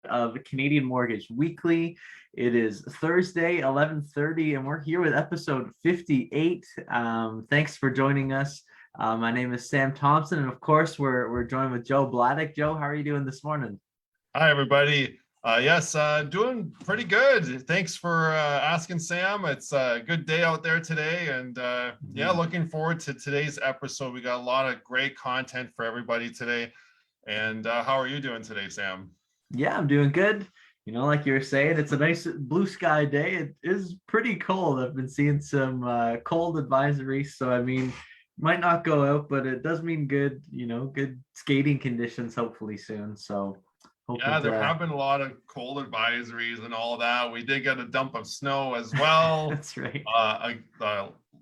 of Canadian Mortgage Weekly. It is Thursday, 11:30, and we're here with episode 58. Thanks for joining us. My name is Sam Thompson, and of course, we're joined with Joe Bladek. Joe, how are you doing this morning? Hi, everybody. Yes, doing pretty good. Thanks for asking, Sam. It's a good day out there today. And yeah, looking forward to today's episode. We got a lot of great content for everybody today. And how are you doing today, Sam? Yeah, I'm doing good. You know, like you were saying, it's a nice blue sky day. It is pretty cold. I've been seeing some cold advisories. So, I mean, might not go out, but it does mean good, good skating conditions hopefully soon. So, Yeah, there have been a lot of cold advisories and all that. We did get a dump of snow as well. That's right.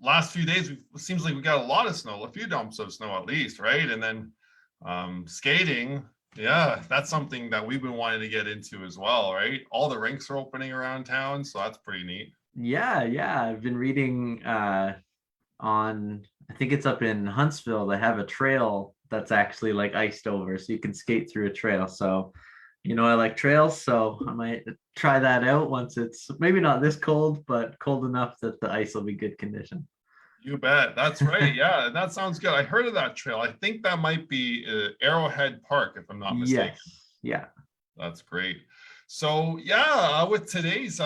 Last few days, it seems like we got a lot of snow, a few dumps of snow at least, right? And then skating, yeah, that's something that we've been wanting to get into as well, right? All the rinks are opening around town, so that's pretty neat. Yeah. I've been reading I think it's up in Huntsville. They have a trail that's actually like iced over, so you can skate through a trail. So I like trails, so I might try that out once it's maybe not this cold, but cold enough that the ice will be good condition. You bet. That's right. Yeah, that sounds good. I heard of that trail. I think that might be Arrowhead Park, if I'm not mistaken. Yes. Yeah. That's great. So yeah, with today's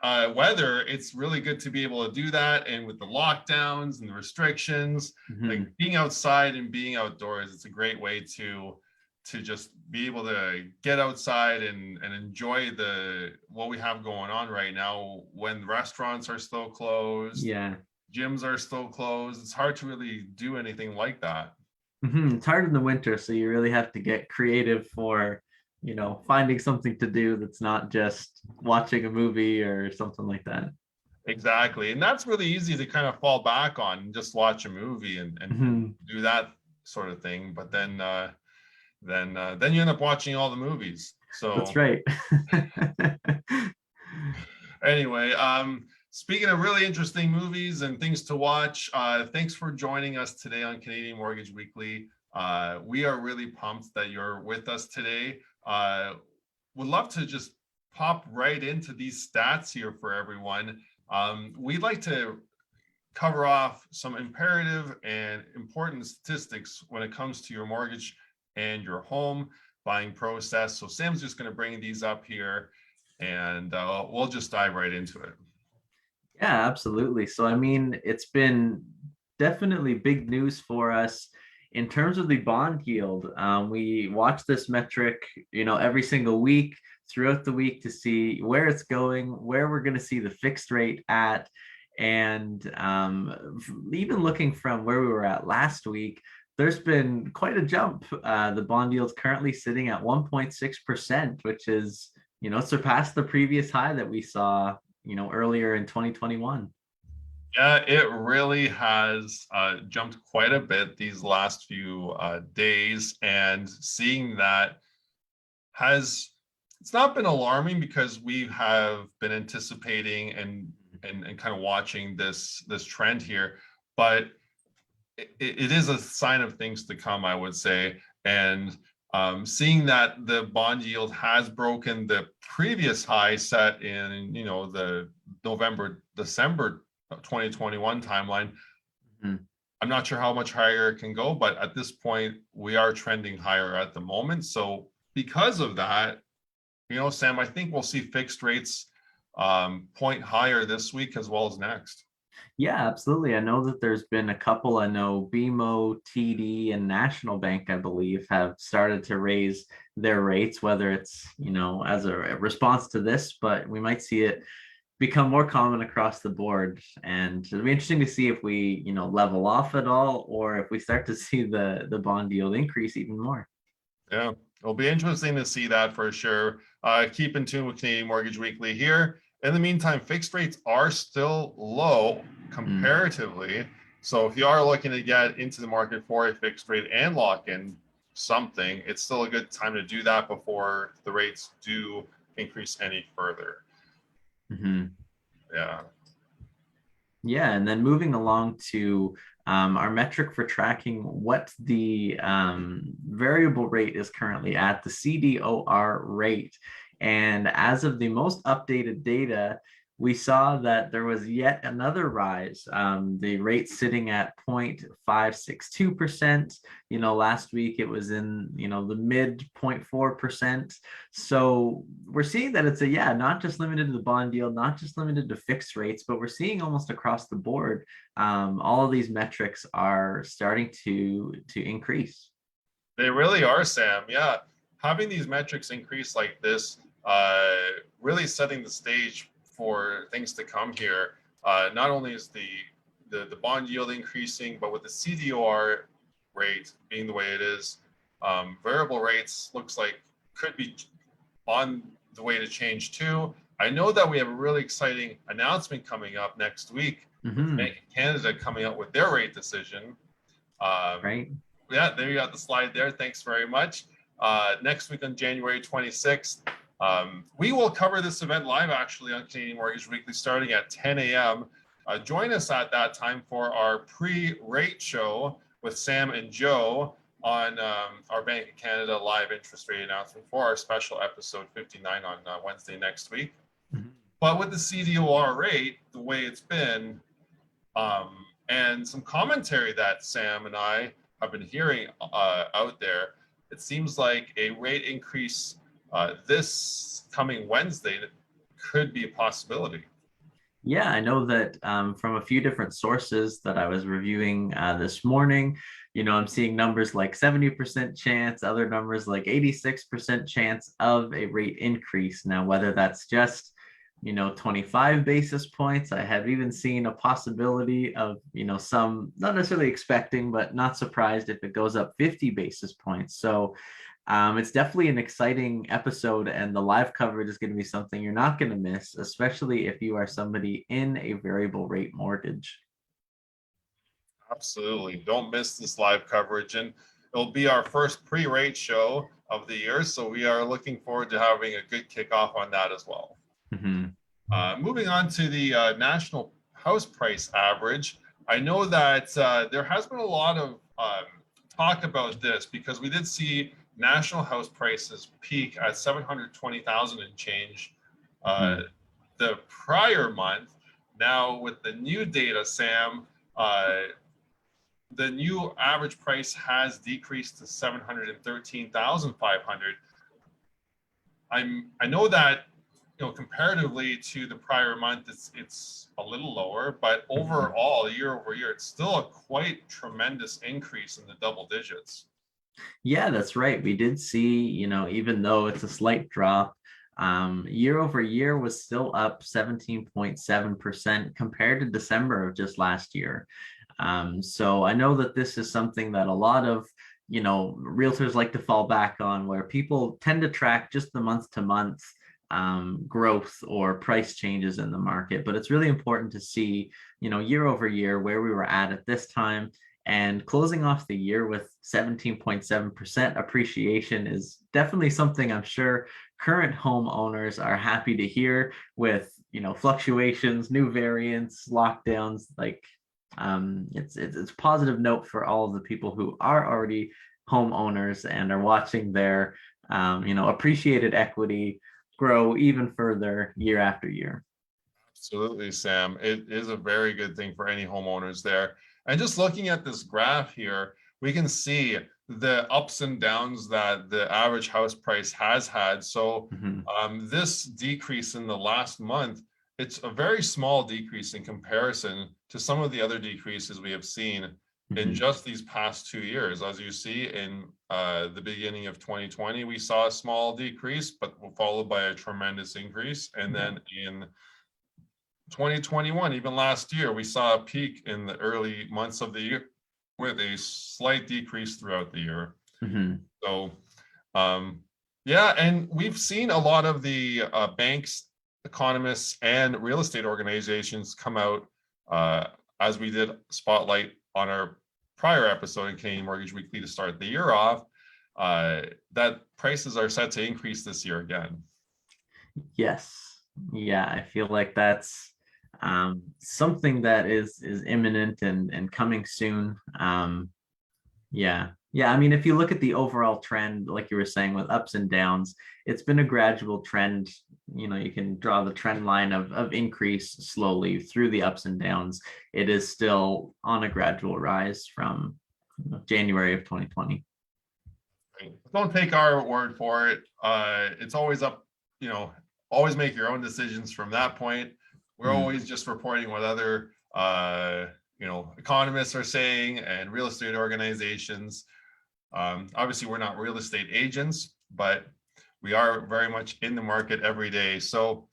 weather, it's really good to be able to do that. And with the lockdowns and the restrictions, like being outside and being outdoors, it's a great way to just be able to get outside and enjoy what we have going on right now when restaurants are still closed. Yeah. Gyms are still closed. It's hard to really do anything like that. It's hard in the winter, so you really have to get creative for, finding something to do that's not just watching a movie or something like that. Exactly. And that's really easy to kind of fall back on and just watch a movie and do that sort of thing. But then you end up watching all the movies. So that's right. Anyway, speaking of really interesting movies and things to watch, thanks for joining us today on Canadian Mortgage Weekly. We are really pumped that you're with us today. Would love to just pop right into these stats here for everyone. We'd like to cover off some imperative and important statistics when it comes to your mortgage and your home buying process. So Sam's just going to bring these up here and we'll just dive right into it. Yeah, absolutely. So, I mean, it's been definitely big news for us in terms of the bond yield. We watch this metric, every single week throughout the week to see where it's going, where we're going to see the fixed rate at. And even looking from where we were at last week, there's been quite a jump. The bond yield's currently sitting at 1.6%, which is, surpassed the previous high that we saw, earlier in 2021. Yeah, it really has jumped quite a bit these last few days, and seeing that it's not been alarming because we have been anticipating and kind of watching this trend here, but it is a sign of things to come, I would say. And seeing that the bond yield has broken the previous high set in, the December 2021 timeline. I'm not sure how much higher it can go, but at this point, we are trending higher at the moment. So because of that, Sam, I think we'll see fixed rates point higher this week as well as next. Yeah, absolutely. I know that there's been a couple. I know BMO, TD, and National Bank, I believe, have started to raise their rates, whether it's, as a response to this, but we might see it become more common across the board. And it'll be interesting to see if we, level off at all, or if we start to see the bond yield increase even more. Yeah, it'll be interesting to see that for sure. Keep in tune with Canadian Mortgage Weekly here. In the meantime, fixed rates are still low comparatively. So if you are looking to get into the market for a fixed rate and lock in something, it's still a good time to do that before the rates do increase any further. Yeah. Yeah, and then moving along to our metric for tracking what the variable rate is currently at, the CDOR rate. And as of the most updated data, we saw that there was yet another rise. The rate sitting at 0.562%. Last week it was in, the mid 0.4%. So we're seeing that it's not just limited to the bond yield, not just limited to fixed rates, but we're seeing almost across the board, all of these metrics are starting to increase. They really are, Sam. Yeah, having these metrics increase like this, really setting the stage for things to come here. Not only is the bond yield increasing, but with the CDOR rate being the way it is, variable rates looks like could be on the way to change too. I know that we have a really exciting announcement coming up next week with Bank of Canada coming out with their rate decision. Right. Yeah, there you got the slide there. Thanks very much. Next week on January 26th, we will cover this event live actually on Canadian Mortgage Weekly starting at 10 a.m. Join us at that time for our pre-rate show with Sam and Joe on our Bank of Canada live interest rate announcement for our special episode 59 on Wednesday next week. But with the CDOR rate, the way it's been, and some commentary that Sam and I have been hearing out there, it seems like a rate increase this coming Wednesday could be a possibility. Yeah, I know that from a few different sources that I was reviewing this morning, I'm seeing numbers like 70% chance, other numbers like 86% chance of a rate increase. Now, whether that's just 25 basis points. I have even seen a possibility of, some not necessarily expecting, but not surprised if it goes up 50 basis points. So it's definitely an exciting episode, and the live coverage is going to be something you're not going to miss, especially if you are somebody in a variable rate mortgage. Absolutely. Don't miss this live coverage. And it'll be our first pre-rate show of the year. So we are looking forward to having a good kickoff on that as well. Moving on to the national house price average, I know that there has been a lot of talk about this because we did see national house prices peak at 720,000 and change the prior month. Now with the new data, Sam, the new average price has decreased to 713,500. I know that comparatively to the prior month, it's a little lower, but overall, year over year, it's still a quite tremendous increase in the double digits. Yeah, that's right. We did see, even though it's a slight drop, year over year was still up 17.7% compared to December of just last year. So I know that this is something that a lot of realtors like to fall back on, where people tend to track just the month to month growth or price changes in the market. But it's really important to see, year over year where we were at this time. And closing off the year with 17.7% appreciation is definitely something I'm sure current homeowners are happy to hear, with fluctuations, new variants, lockdowns. Like it's positive note for all of the people who are already homeowners and are watching their appreciated equity grow even further year after year. Absolutely, Sam. It is a very good thing for any homeowners there. And just looking at this graph here, we can see the ups and downs that the average house price has had. So this decrease in the last month, it's a very small decrease in comparison to some of the other decreases we have seen in just these past 2 years. As you see in the beginning of 2020, we saw a small decrease, but followed by a tremendous increase. And then in 2021, even last year, we saw a peak in the early months of the year with a slight decrease throughout the year. So, yeah, and we've seen a lot of the banks, economists, and real estate organizations come out, as we did spotlight on our prior episode in Canadian Mortgage Weekly to start the year off, that prices are set to increase this year again. Yes. Yeah, I feel like that's something that is imminent and coming soon. Yeah. Yeah. I mean, if you look at the overall trend, like you were saying, with ups and downs, it's been a gradual trend. You can draw the trend line of increase slowly through the ups and downs. It is still on a gradual rise from January of 2020. Don't take our word for it. It's always up, you know, always make your own decisions from that point. We're Mm. always just reporting what other, economists are saying and real estate organizations. Obviously, we're not real estate agents, but we are very much in the market every day. So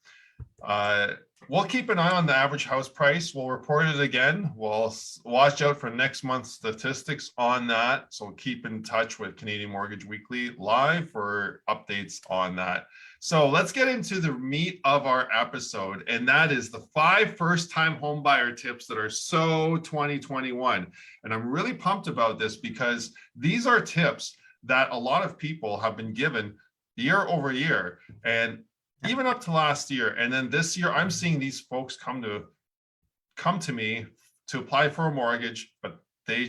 we'll keep an eye on the average house price. We'll report it again. We'll watch out for next month's statistics on that. So keep in touch with Canadian Mortgage Weekly Live for updates on that. So let's get into the meat of our episode, and that is the 5 first-time homebuyer tips that are so 2021. And I'm really pumped about this because these are tips that a lot of people have been given year over year, and even up to last year. And then this year, I'm seeing these folks come to me to apply for a mortgage, but they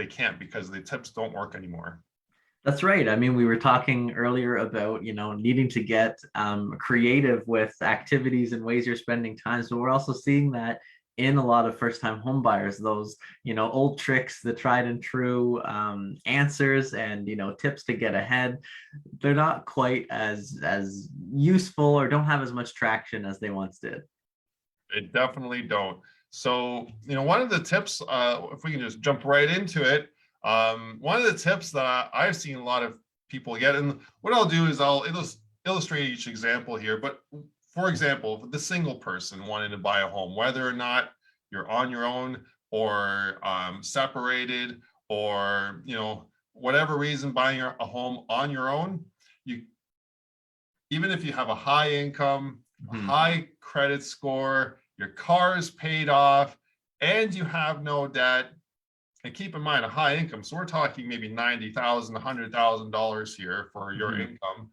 can't because the tips don't work anymore. That's right. I mean, we were talking earlier about, needing to get creative with activities and ways you're spending time. So we're also seeing that in a lot of first-time home buyers, those, old tricks, the tried and true answers and, tips to get ahead. They're not quite as useful or don't have as much traction as they once did. It definitely don't. So, one of the tips, if we can just jump right into it, one of the tips that I've seen a lot of people get, and what I'll do is I'll illustrate each example here. But for example, the single person wanting to buy a home, whether or not you're on your own or separated, or whatever reason buying a home on your own, even if you have a high income, high credit score, your car is paid off, and you have no debt. And keep in mind, a high income. So we're talking maybe $90,000, $100,000 here for your income.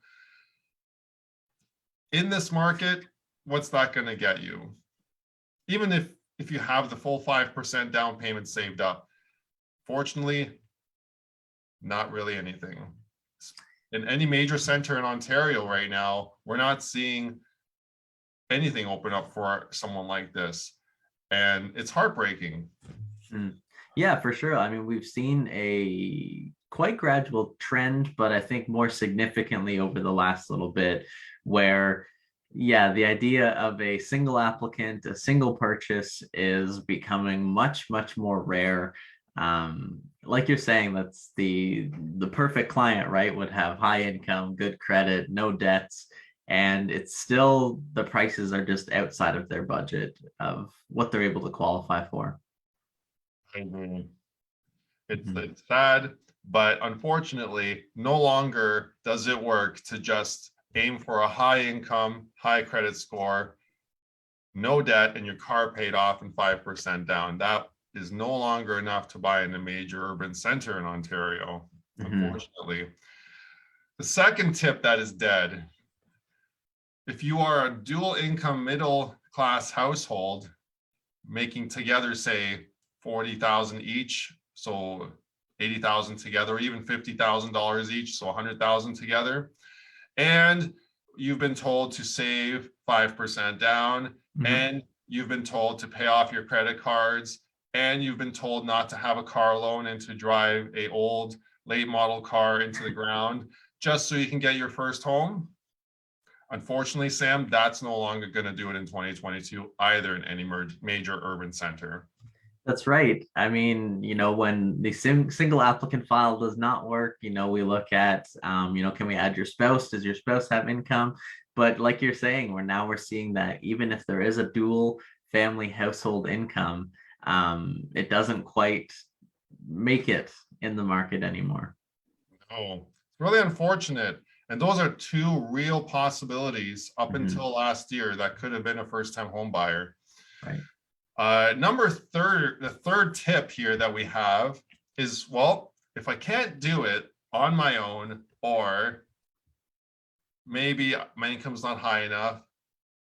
In this market, what's that going to get you? Even if you have the full 5% down payment saved up, fortunately, not really anything. In any major center in Ontario right now, we're not seeing anything open up for someone like this. And it's heartbreaking. Yeah, for sure. I mean, we've seen a quite gradual trend, but I think more significantly over the last little bit, where, yeah, the idea of a single applicant, a single purchase is becoming much, much more rare. Like you're saying, that's the perfect client, right? Would have high income, good credit, no debts, and it's still the prices are just outside of their budget of what they're able to qualify for. I agree. It's sad, but unfortunately, no longer does it work to just aim for a high income, high credit score, no debt, and your car paid off and 5% down. That is no longer enough to buy in a major urban center in Ontario, unfortunately. The second tip that is dead: if you are a dual income middle class household making together, say, 40,000 each, so 80,000 together, or even $50,000 each, so 100,000 together, and you've been told to save 5% down, and you've been told to pay off your credit cards, and you've been told not to have a car loan and to drive a old late model car into the ground just so you can get your first home. Unfortunately, Sam, that's no longer going to do it in 2022 either in any major urban center. That's right. I mean, when the single applicant file does not work, we look at, can we add your spouse? Does your spouse have income? But like you're saying, we're seeing that even if there is a dual family household income, it doesn't quite make it in the market anymore. Oh, it's really unfortunate. And those are two real possibilities up until last year that could have been a first-time home buyer. Right. The third tip here that we have is, well, if I can't do it on my own, or maybe my income's not high enough,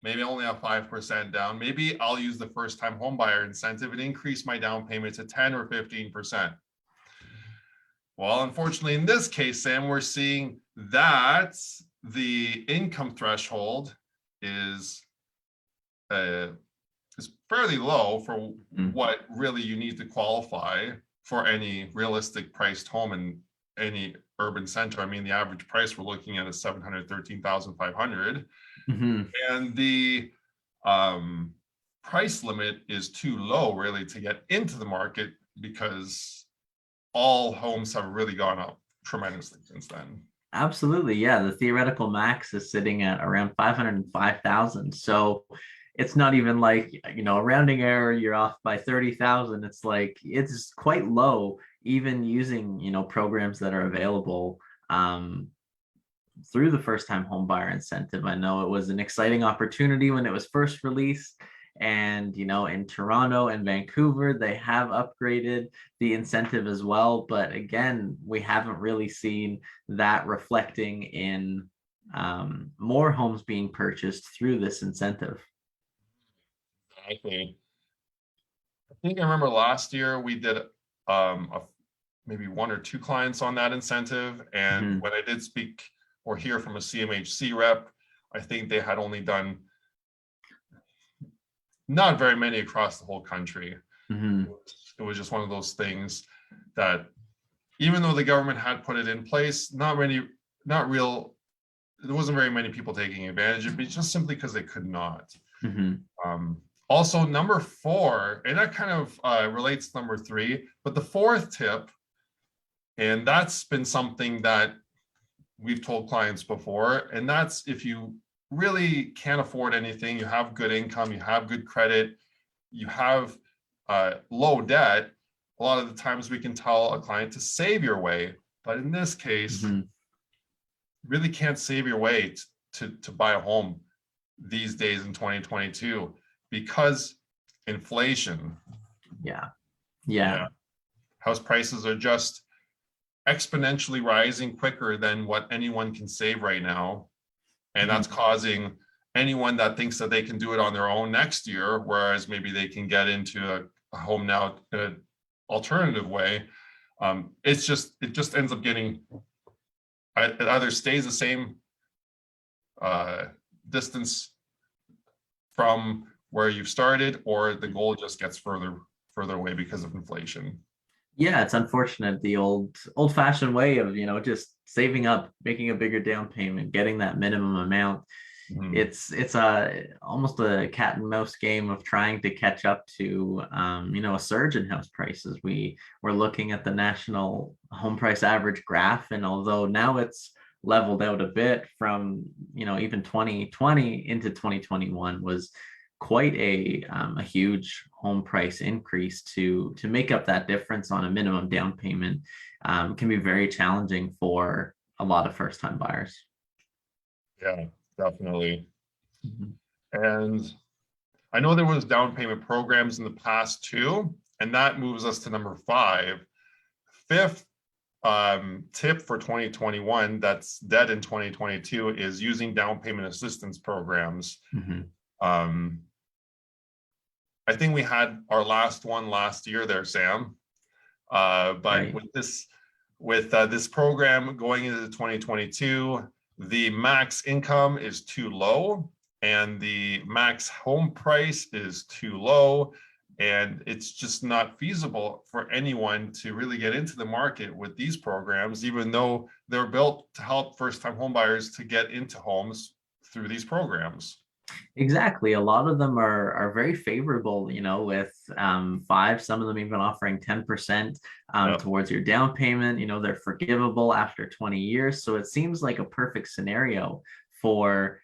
maybe only a 5% down. Maybe I'll use the first time home buyer incentive and increase my down payment to 10 or 15%. Well, unfortunately, in this case, Sam, we're seeing that the income threshold is fairly low for what really you need to qualify for any realistic priced home in any urban center. I mean, the average price we're looking at is 713,500, and the price limit is too low really to get into the market because all homes have really gone up tremendously since then. Absolutely. Yeah. The theoretical max is sitting at around 505,000. So it's not even like, a rounding error, you're off by 30,000. It's like, it's quite low, even using, programs that are available through the first time home buyer incentive. I know it was an exciting opportunity when it was first released. And, in Toronto and Vancouver, they have upgraded the incentive as well. But again, we haven't really seen that reflecting in more homes being purchased through this incentive. Exactly. I think I remember last year we did maybe one or two clients on that incentive. And when I did speak or hear from a CMHC rep, I think they had only done not very many across the whole country. It was just one of those things that even though the government had put it in place, there wasn't very many people taking advantage of it, just simply because they could not. Also, number 4, and that kind of relates to number 3, but the 4th tip, and that's been something that we've told clients before, and that's if you really can't afford anything, you have good income, you have good credit, you have low debt, a lot of the times we can tell a client to save your way. But in this case, you really can't save your way to buy a home these days in 2022 because inflation. Yeah. House prices are just exponentially rising quicker than what anyone can save right now. And that's causing anyone that thinks that they can do it on their own next year, whereas maybe they can get into a home now in an alternative way. It just ends up getting, it either stays the same distance from where you've started, or the goal just gets further away because of inflation. Yeah, it's unfortunate, the old-fashioned way of, just saving up, making a bigger down payment, getting that minimum amount. It's almost a cat and mouse game of trying to catch up to a surge in house prices. We're looking at the national home price average graph, and although now it's leveled out a bit from even 2020 into 2021 was quite a huge home price increase. To make up that difference on a minimum down payment can be very challenging for a lot of first time buyers. Yeah, definitely. And I know there was down payment programs in the past too, and that moves us to number 5. 5th tip for 2021 that's dead in 2022 is using down payment assistance programs. I think we had our last one last year there, Sam. But right. with this program going into 2022, the max income is too low and the max home price is too low. And it's just not feasible for anyone to really get into the market with these programs, even though they're built to help first-time home buyers to get into homes through these programs. Exactly. A lot of them are very favorable, with 5, some of them even offering 10% towards your down payment. They're forgivable after 20 years. So it seems like a perfect scenario for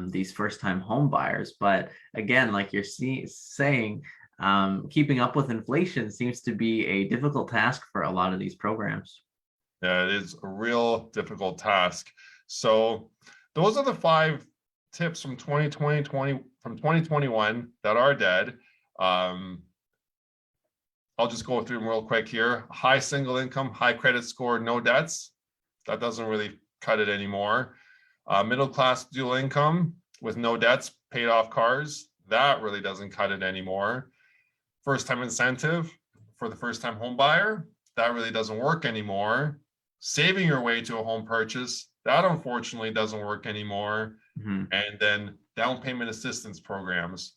these first-time home buyers. But again, like you're saying, keeping up with inflation seems to be a difficult task for a lot of these programs. Yeah, it is a real difficult task. So those are the 5 tips from 2021 that are dead. I'll just go through them real quick here. High single income, high credit score, no debts. That doesn't really cut it anymore. Middle class dual income with no debts, paid off cars, that really doesn't cut it anymore. First time incentive for the first time home buyer, that really doesn't work anymore. Saving your way to a home purchase, that unfortunately doesn't work anymore. Mhm. And then down payment assistance programs,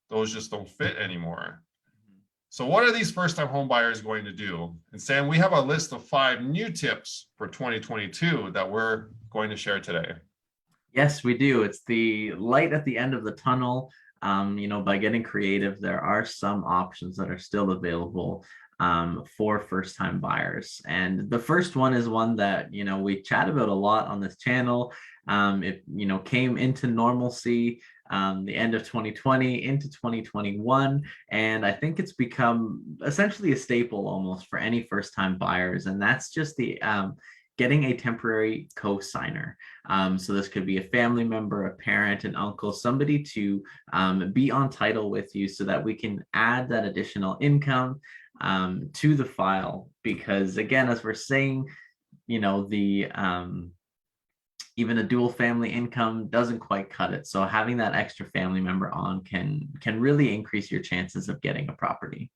those just don't fit anymore. So what are these first time home buyers going to do? And Sam, we have a list of 5 new tips for 2022 that we're going to share today. Yes, we do. It's the light at the end of the tunnel. By getting creative, there are some options that are still available for first-time buyers. And the first one is one that, we chat about a lot on this channel. It, came into normalcy the end of 2020 into 2021. And I think it's become essentially a staple almost for any first-time buyers. And that's just the getting a temporary cosigner. So this could be a family member, a parent, an uncle, somebody to be on title with you so that we can add that additional income to the file. Because again, as we're saying, the even a dual family income doesn't quite cut it. So having that extra family member on can really increase your chances of getting a property.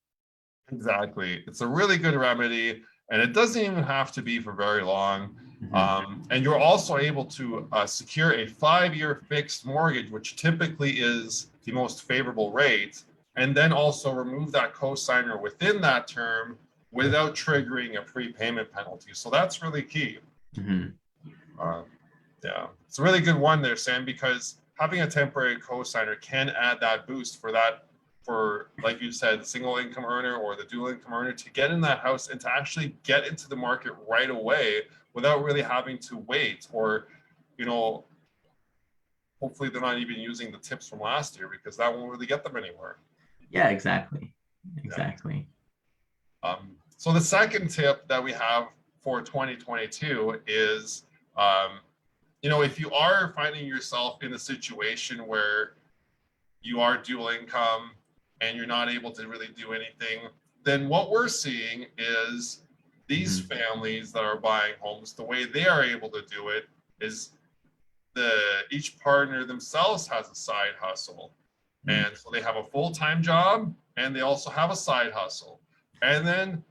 Exactly. It's a really good remedy, and it doesn't even have to be for very long. And you're also able to secure a 5-year fixed mortgage, which typically is the most favorable rate, and then also remove that cosigner within that term without triggering a prepayment penalty. So that's really key. Yeah, it's a really good one there, Sam, because having a temporary cosigner can add that boost for, like you said, the single income earner or the dual income earner to get in that house and to actually get into the market right away without really having to wait, or, hopefully they're not even using the tips from last year, because that won't really get them anywhere. Yeah, exactly. So the second tip that we have for 2022 is, if you are finding yourself in a situation where you are dual income and you're not able to really do anything, then what we're seeing is these families that are buying homes, the way they are able to do it is each partner themselves has a side hustle. And so they have a full-time job and they also have a side hustle. And then,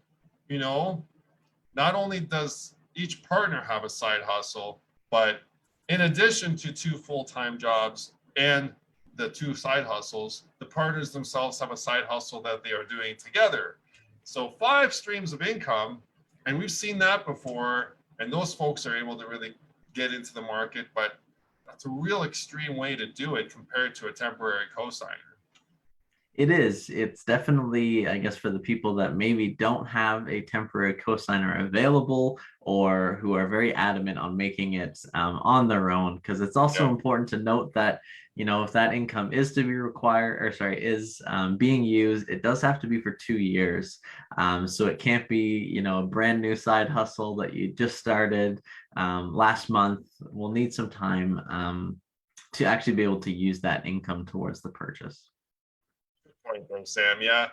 not only does each partner have a side hustle, but in addition to 2 full-time jobs and the 2 side hustles, the partners themselves have a side hustle that they are doing together. So 5 streams of income, and we've seen that before, and those folks are able to really get into the market, but that's a real extreme way to do it compared to a temporary cosigner. It is. It's definitely, I guess, for the people that maybe don't have a temporary cosigner available or who are very adamant on making it on their own. Because it's also important to note that, if that income is to be required, or sorry, is being used, it does have to be for 2 years. So it can't be, a brand new side hustle that you just started last month. We'll need some time to actually be able to use that income towards the purchase. Point there, Sam. Yeah,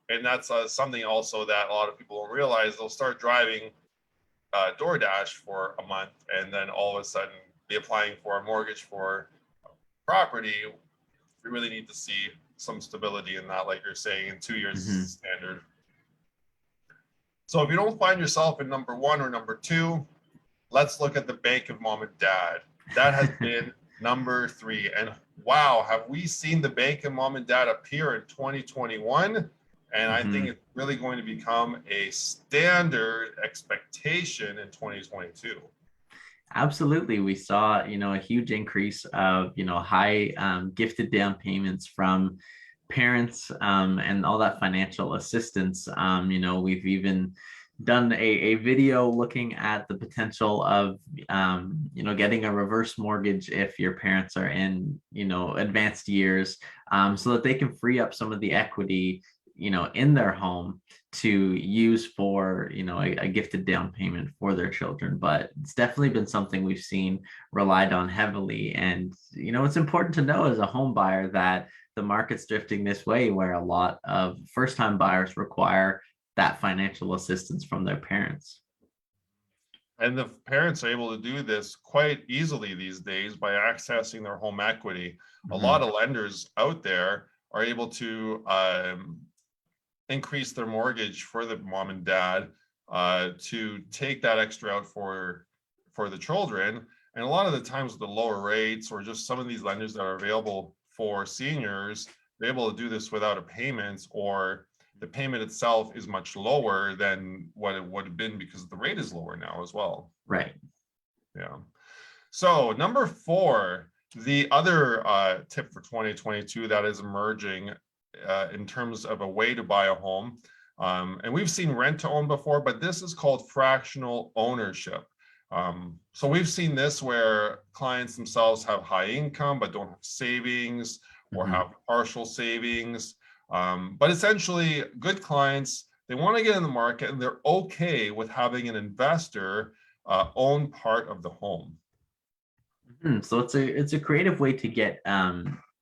and that's something also that a lot of people don't realize. They'll start driving DoorDash for a month, and then all of a sudden be applying for a mortgage for property. We really need to see some stability in that, like you're saying, in 2 years is standard. So if you don't find yourself in number 1 or number 2, let's look at the bank of mom and dad. That has been number 3. And wow, have we seen the bank of mom and dad appear in 2021? And I think it's really going to become a standard expectation in 2022. Absolutely. We saw, a huge increase of, high gifted down payments from parents and all that financial assistance. We've even done a video looking at the potential of getting a reverse mortgage if your parents are in advanced years, so that they can free up some of the equity in their home to use for a gifted down payment for their children. But it's definitely been something we've seen relied on heavily. And it's important to know as a home buyer that the market's drifting this way, where a lot of first-time buyers require that financial assistance from their parents. And the parents are able to do this quite easily these days by accessing their home equity. A lot Mhm. of lenders out there are able to increase their mortgage for the mom and dad to take that extra out for the children. And a lot of the times with the lower rates or just some of these lenders that are available for seniors, they're able to do this without a payment, or the payment itself is much lower than what it would have been because the rate is lower now as well. Right. Yeah. So number 4, the other tip for 2022 that is emerging in terms of a way to buy a home. And we've seen rent to own before, but this is called fractional ownership. So we've seen this where clients themselves have high income but don't have savings, or Mhm. have partial savings. But essentially, good clients, they want to get in the market and they're okay with having an investor own part of the home. So it's a creative way to get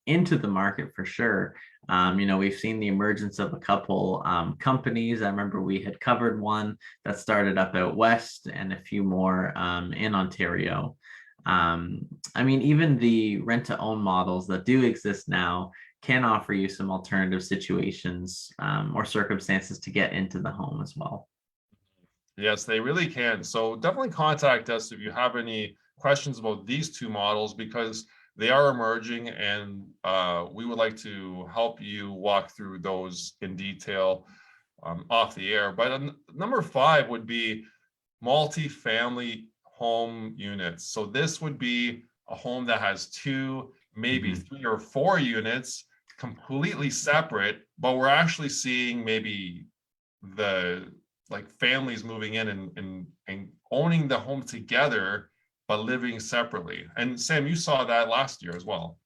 into the market for sure. We've seen the emergence of a couple companies. I remember we had covered one that started up out west and a few more in Ontario. I mean, even the rent to own models that do exist now can offer you some alternative situations or circumstances to get into the home as well. Yes, they really can. So definitely contact us if you have any questions about these two models, because they are emerging, and we would like to help you walk through those in detail off the air. But number 5 would be multifamily home units. So this would be a home that has 2, maybe Mhm. 3 or 4 units, completely separate, but we're actually seeing maybe the like families moving in and owning the home together but living separately. And Sam, you saw that last year as well.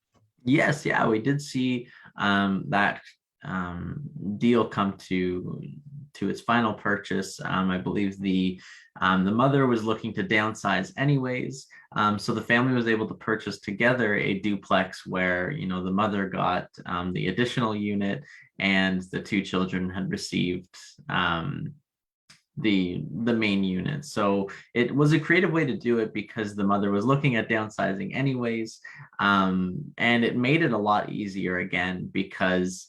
Yes, yeah, we did see that um, deal come to its final purchase. I believe the mother was looking to downsize anyways, so the family was able to purchase together a duplex where the mother got the additional unit, and the two children had received the main unit. So it was a creative way to do it because the mother was looking at downsizing anyways. And it made it a lot easier again because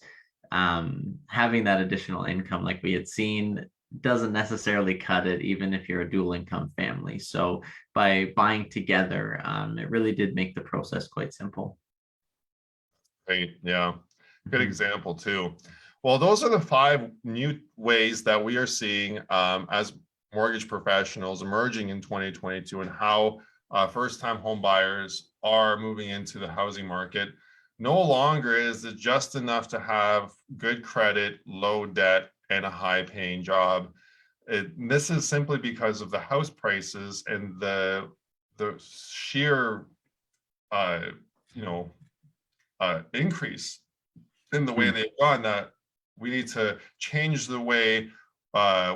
having that additional income, like we had seen, doesn't necessarily cut it, even if you're a dual income family. So by buying together, it really did make the process quite simple. Right. Yeah. Good Mhm. example too. Well, those are the 5 new ways that we are seeing as mortgage professionals emerging in 2022, and how first-time home buyers are moving into the housing market. No longer is it just enough to have good credit, low debt, and a high-paying job. This is simply because of the house prices and the sheer uh, you know increase in the way Mhm. they've gone, that we need to change the way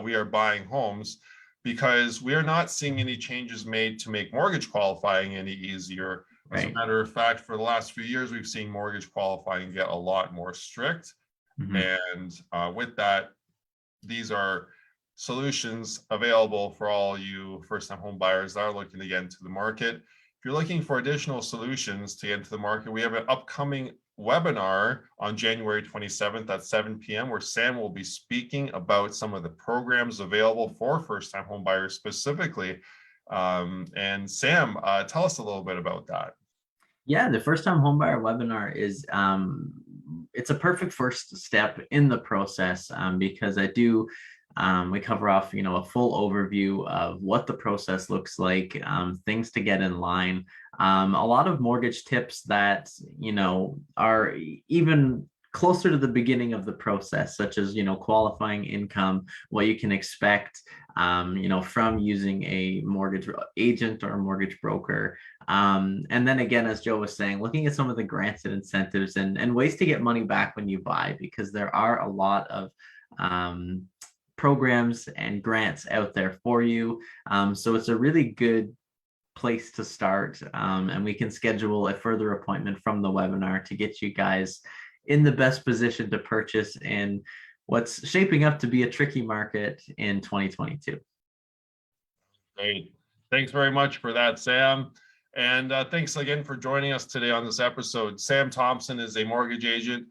we are buying homes, because we are not seeing any changes made to make mortgage qualifying any easier. As a Right. matter of fact, for the last few years, we've seen mortgage qualifying get a lot more strict. Mhm. And with that, these are solutions available for all you first-time home buyers that are looking to get into the market. If you're looking for additional solutions to get into the market, we have an upcoming webinar on January 27th at 7 p.m. where Sam will be speaking about some of the programs available for first-time home buyers specifically. And Sam, tell us a little bit about that. Yeah, the first time homebuyer webinar is it's a perfect first step in the process because I do we cover off a full overview of what the process looks like, things to get in line, a lot of mortgage tips that are even closer to the beginning of the process, such as qualifying income, what you can expect from using a mortgage agent or a mortgage broker. And then again, as Joe was saying, looking at some of the grants and incentives and ways to get money back when you buy, because there are a lot of um, programs and grants out there for you. So it's a really good place to start. And we can schedule a further appointment from the webinar to get you guys in the best position to purchase in what's shaping up to be a tricky market in 2022. Great. Thanks very much for that, Sam. And thanks again for joining us today on this episode. Sam Thompson is a mortgage agent.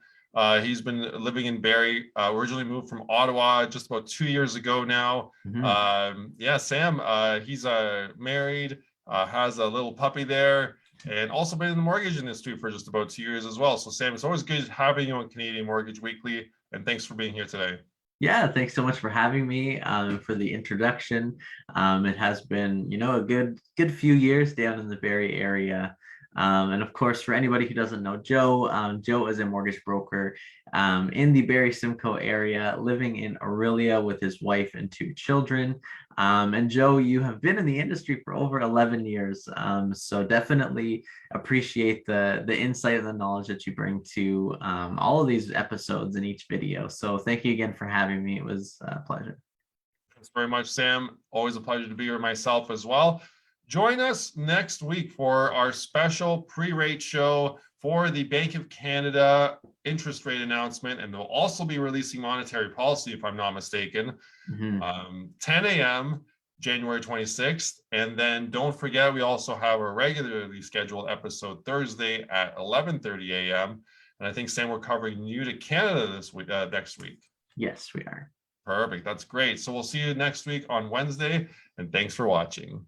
He's been living in Barrie, originally moved from Ottawa just about 2 years ago now. Mhm. Yeah, Sam, he's married, has a little puppy there, and also been in the mortgage industry for just about 2 years as well. So, Sam, it's always good having you on Canadian Mortgage Weekly, and thanks for being here today. Yeah, thanks so much for having me, for the introduction. It has been, a good few years down in the Barrie area. And of course, for anybody who doesn't know Joe, Joe is a mortgage broker in the Barrie Simcoe area, living in Aurelia with his wife and two children. And Joe, you have been in the industry for over 11 years. So definitely appreciate the insight and the knowledge that you bring to all of these episodes and each video. So thank you again for having me. It was a pleasure. Thanks very much, Sam. Always a pleasure to be here myself as well. Join us next week for our special pre-rate show for the Bank of Canada interest rate announcement, and they'll also be releasing monetary policy, if I'm not mistaken, Mhm. 10 a.m. January 26th. And then don't forget, we also have a regularly scheduled episode Thursday at 11:30 a.m. And I think, Sam, we're covering new to Canada this week, next week. Yes, we are. Perfect. That's great. So we'll see you next week on Wednesday, and thanks for watching.